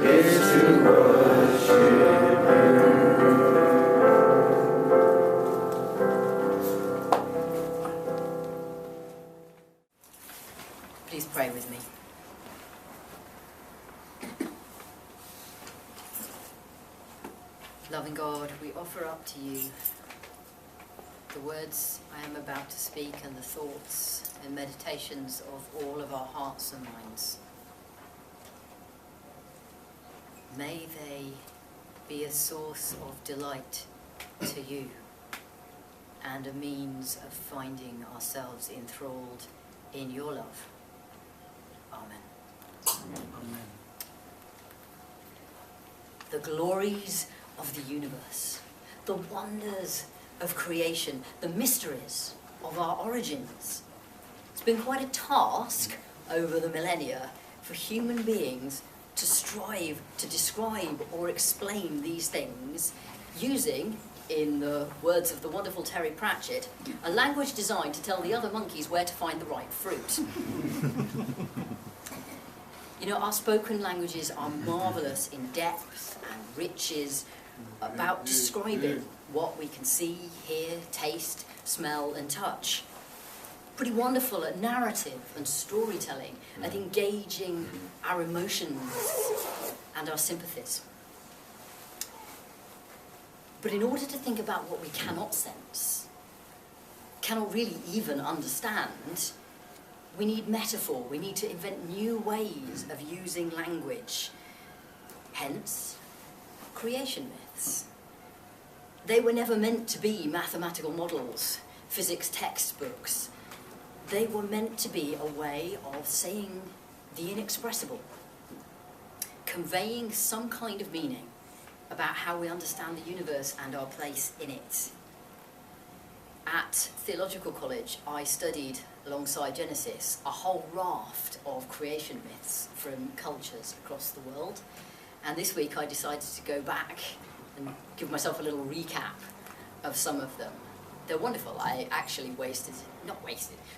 is to worship you. Please pray with me. Loving God, we offer up to you the words I am about to speak and the thoughts and meditations of all of our hearts and minds. May they be a source of delight to you and a means of finding ourselves enthralled in your love. Amen. Amen. The glories of the universe, the wonders of creation, the mysteries of our origins. It's been quite a task over the millennia for human beings to strive to describe or explain these things using, in the words of the wonderful Terry Pratchett, a language designed to tell the other monkeys where to find the right fruit. You know, our spoken languages are marvellous in depth and riches about describing what we can see, hear, taste, smell and touch. Pretty wonderful at narrative and storytelling, at engaging our emotions and our sympathies. But in order to think about what we cannot sense, cannot really even understand, we need metaphor, we need to invent new ways of using language. Hence, creation myths. They were never meant to be mathematical models, physics textbooks. They were meant to be a way of saying the inexpressible, conveying some kind of meaning about how we understand the universe and our place in it. At theological college, I studied, alongside Genesis, a whole raft of creation myths from cultures across the world. And this week I decided to go back and give myself a little recap of some of them. They're wonderful. I actually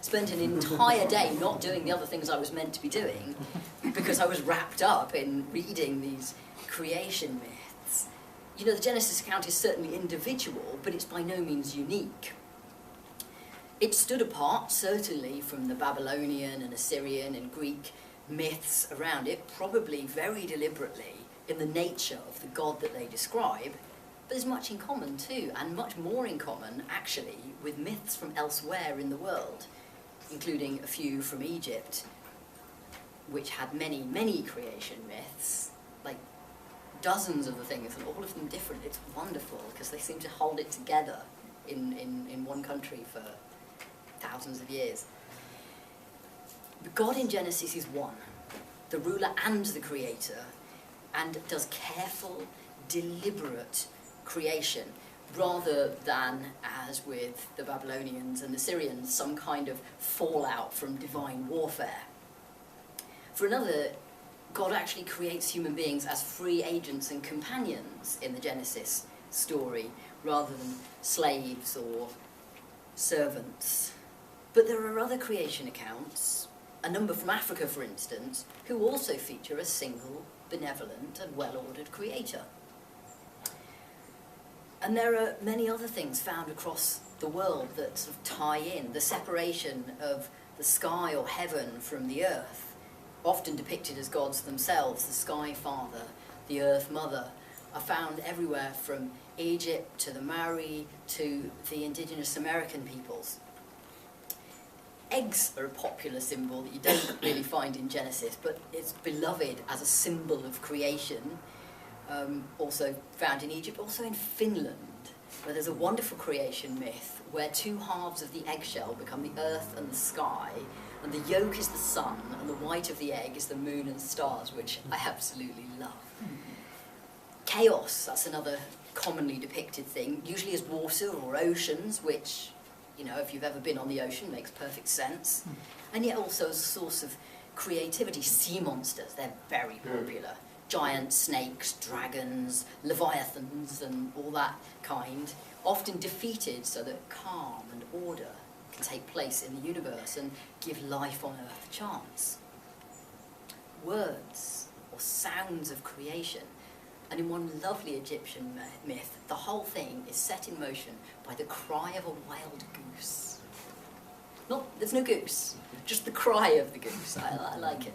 spent an entire day not doing the other things I was meant to be doing because I was wrapped up in reading these creation myths. You know, the Genesis account is certainly individual, but it's by no means unique. It stood apart, certainly, from the Babylonian and Assyrian and Greek myths around it, probably very deliberately, in the nature of the God that they describe, but there's much in common too, and much more in common, actually, with myths from elsewhere in the world, including a few from Egypt, which had many, many creation myths, like dozens of the things, and all of them different. It's wonderful, because they seem to hold it together in one country for thousands of years. But God in Genesis is one, the ruler and the creator, and does careful, deliberate creation, rather than, as with the Babylonians and the Syrians, some kind of fallout from divine warfare. For another, God actually creates human beings as free agents and companions in the Genesis story, rather than slaves or servants. But there are other creation accounts, a number from Africa for instance, who also feature a single, benevolent and well-ordered creator. And there are many other things found across the world that sort of tie in. The separation of the sky or heaven from the earth, often depicted as gods themselves, the sky father, the earth mother, are found everywhere from Egypt to the Maori to the indigenous American peoples. Eggs are a popular symbol that you don't really find in Genesis, but it's beloved as a symbol of creation. Also found in Egypt, also in Finland, where there's a wonderful creation myth where two halves of the eggshell become the earth and the sky, and the yolk is the sun, and the white of the egg is the moon and stars, which I absolutely love. Chaos, that's another commonly depicted thing, usually as water or oceans, which, you know, if you've ever been on the ocean, makes perfect sense. And yet also as a source of creativity. Sea monsters, they're very popular. Giant snakes, dragons, leviathans, and all that kind, often defeated so that calm and order can take place in the universe and give life on Earth a chance. words or sounds of creation. And in one lovely Egyptian myth, the whole thing is set in motion by the cry of a wild goose. There's no goose, just the cry of the goose. I like it.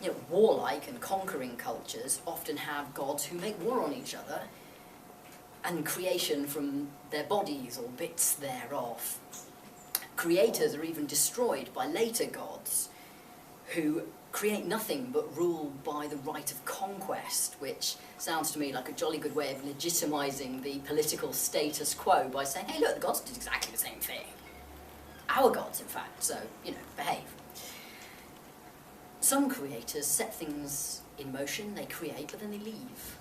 You know, warlike and conquering cultures often have gods who make war on each other, and creation from their bodies or bits thereof. Creators are even destroyed by later gods who create nothing but rule by the right of conquest, which sounds to me like a jolly good way of legitimising the political status quo by saying, hey look, the gods did exactly the same thing. Our gods, in fact, so, you know, behave. Some creators set things in motion, they create, but then they leave.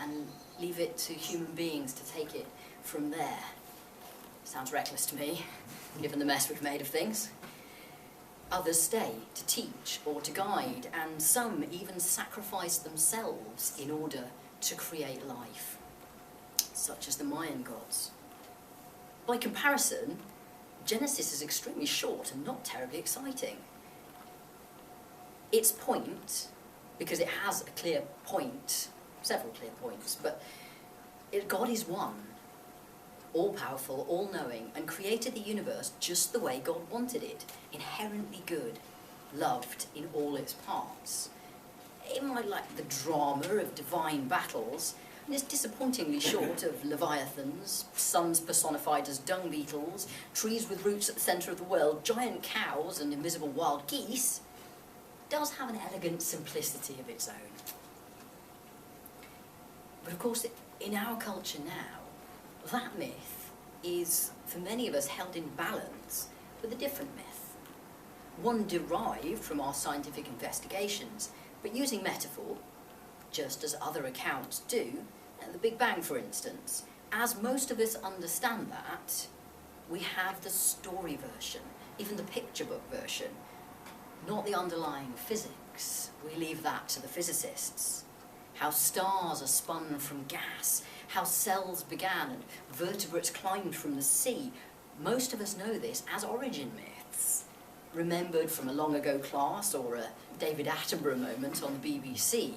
And leave it to human beings to take it from there. Sounds reckless to me, given the mess we've made of things. Others stay to teach or to guide, and some even sacrifice themselves in order to create life, such as the Mayan gods. By comparison, Genesis is extremely short and not terribly exciting. Its point, because it has a clear point, several clear points, but God is one, all-powerful, all-knowing, and created the universe just the way God wanted it, inherently good, loved in all its parts. It might lack the drama of divine battles, and is disappointingly short of leviathans, suns personified as dung beetles, trees with roots at the centre of the world, giant cows and invisible wild geese. It does have an elegant simplicity of its own. But of course, in our culture now, that myth is, for many of us, held in balance with a different myth. One derived from our scientific investigations, but using metaphor, just as other accounts do, the Big Bang, for instance. As most of us understand that, we have the story version, even the picture book version, not the underlying physics. We leave that to the physicists. How stars are spun from gas, how cells began and vertebrates climbed from the sea. Most of us know this as origin myths, remembered from a long ago class or a David Attenborough moment on the BBC,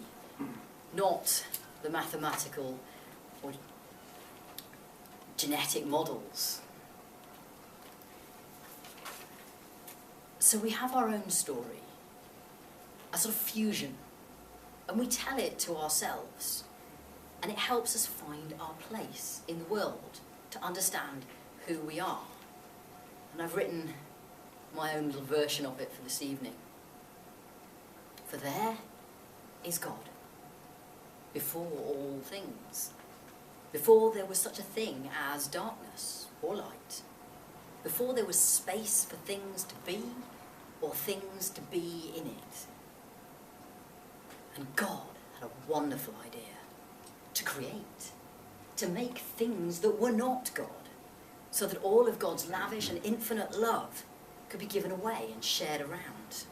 not the mathematical or genetic models. So we have our own story, a sort of fusion, and we tell it to ourselves, and it helps us find our place in the world, to understand who we are. And I've written my own little version of it for this evening. For there is God, before all things, before there was such a thing as darkness or light, before there was space for things to be or things to be in it. And God had a wonderful idea, to create, to make things that were not God, so that all of God's lavish and infinite love could be given away and shared around.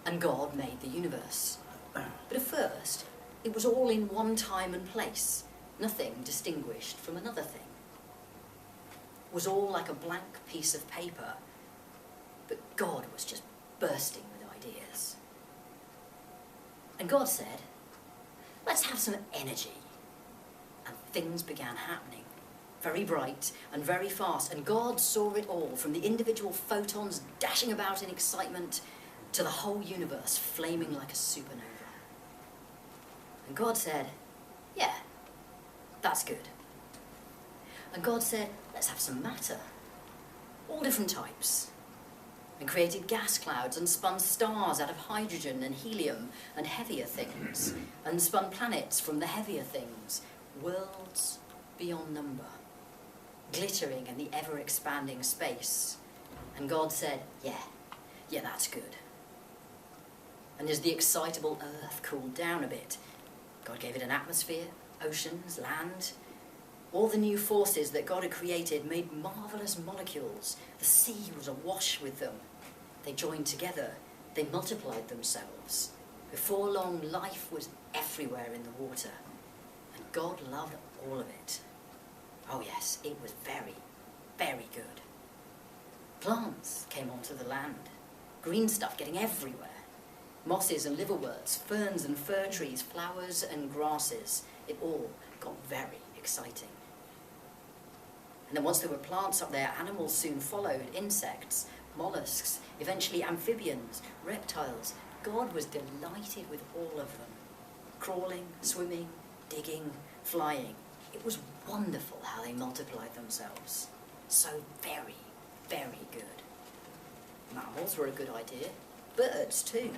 And God made the universe. But at first, it was all in one time and place, nothing distinguished from another thing. It was all like a blank piece of paper, but God was just bursting with ideas. And God said, let's have some energy. And things began happening, very bright and very fast, and God saw it all, from the individual photons dashing about in excitement to the whole universe flaming like a supernova. And God said, yeah, that's good. And God said, let's have some matter, all different types, and created gas clouds and spun stars out of hydrogen and helium and heavier things, and spun planets from the heavier things, worlds beyond number, glittering in the ever-expanding space. And God said, yeah, that's good. And as the excitable earth cooled down a bit, God gave it an atmosphere, oceans, land. All the new forces that God had created made marvellous molecules. The sea was awash with them. They joined together. They multiplied themselves. Before long, life was everywhere in the water. And God loved all of it. Oh yes, it was very, very good. Plants came onto the land. Green stuff getting everywhere. Mosses and liverworts, ferns and fir trees, flowers and grasses. It all got very exciting. And then once there were plants up there, animals soon followed, insects, mollusks, eventually amphibians, reptiles. God was delighted with all of them. Crawling, swimming, digging, flying. It was wonderful how they multiplied themselves. So very, very good. Mammals were a good idea. Birds too.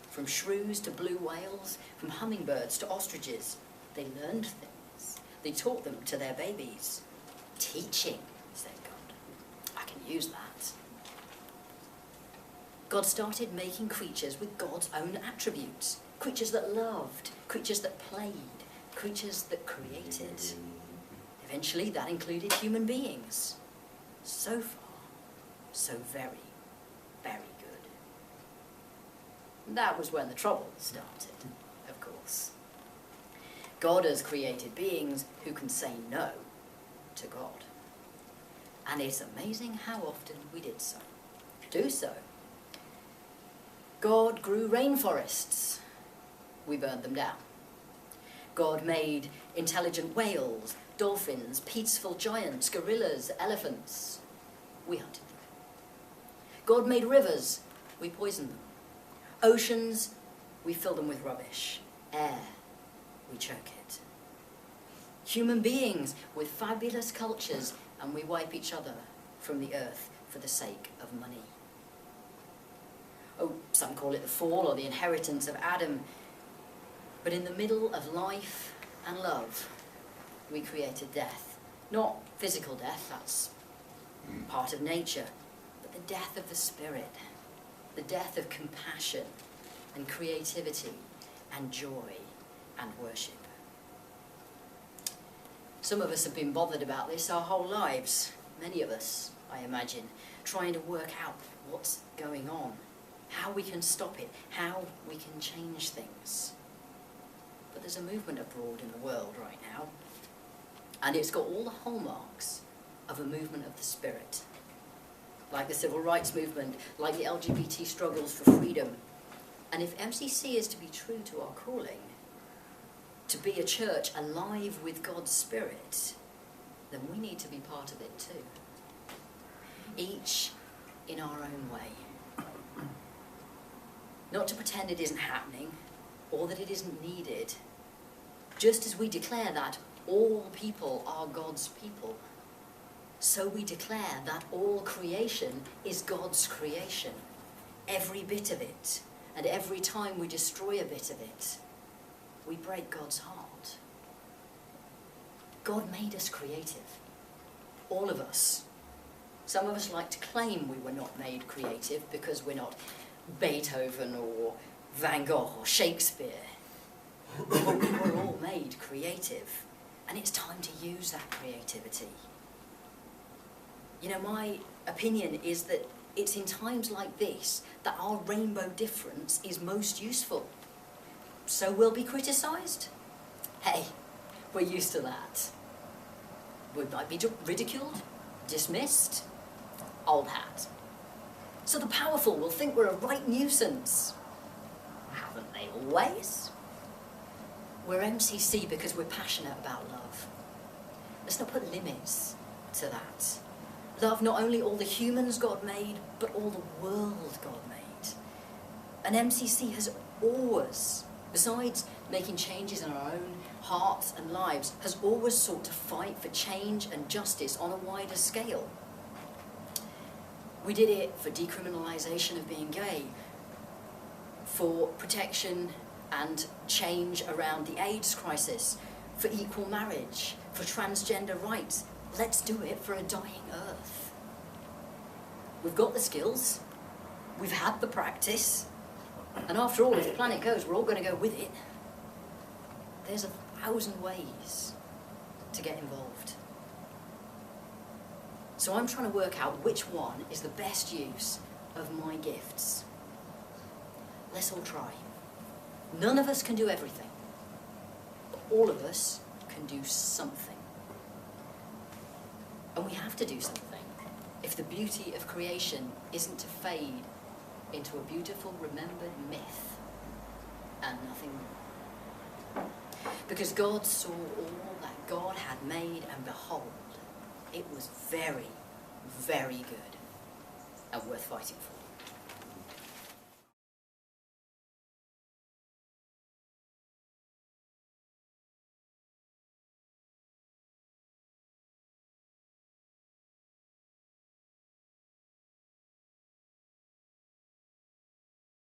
From shrews to blue whales, from hummingbirds to ostriches. They learned things. They taught them to their babies. Teaching, said God. I can use that. God started making creatures with God's own attributes. Creatures that loved, creatures that played, creatures that created. Eventually that included human beings. So far, so very, very good. That was when the trouble started, of course. God has created beings who can say no to God. And it's amazing how often we do so. God grew rainforests. We burned them down. God made intelligent whales, dolphins, peaceful giants, gorillas, elephants. We hunted them. God made rivers. We poisoned them. Oceans, we fill them with rubbish. Air, we choke it. Human beings with fabulous cultures, and we wipe each other from the earth for the sake of money. Oh, some call it the fall or the inheritance of Adam. But in the middle of life and love, we created death. Not physical death, that's part of nature, but the death of the spirit, the death of compassion and creativity and joy and worship. Some of us have been bothered about this our whole lives. Many of us, I imagine, trying to work out what's going on, how we can stop it, how we can change things. But there's a movement abroad in the world right now, and it's got all the hallmarks of a movement of the spirit. Like the civil rights movement, like the LGBT struggles for freedom. And if MCC is to be true to our calling, to be a church alive with God's Spirit, then we need to be part of it too. Each in our own way. Not to pretend it isn't happening, or that it isn't needed. Just as we declare that all people are God's people, so we declare that all creation is God's creation. Every bit of it, and every time we destroy a bit of it, we break God's heart. God made us creative. All of us. Some of us like to claim we were not made creative because we're not Beethoven or Van Gogh or Shakespeare. But we were all made creative, and it's time to use that creativity. You know, my opinion is that it's in times like this that our rainbow difference is most useful. So we'll be criticised? Hey, we're used to that. We might be ridiculed, dismissed, old hat. So the powerful will think we're a right nuisance. Haven't they always? We're MCC because we're passionate about love. Let's not put limits to that. Love not only all the humans God made, but all the world God made. And MCC has always, besides making changes in our own hearts and lives, has always sought to fight for change and justice on a wider scale. We did it for decriminalisation of being gay, for protection and change around the AIDS crisis, for equal marriage, for transgender rights. Let's do it for a dying earth. We've got the skills, we've had the practice, and after all, if the planet goes, we're all going to go with it. There's 1,000 ways to get involved. So I'm trying to work out which one is the best use of my gifts. Let's all try. None of us can do everything, but all of us can do something. And we have to do something if the beauty of creation isn't to fade into a beautiful remembered myth and nothing more. Because God saw all that God had made, and behold, it was very, very good and worth fighting for.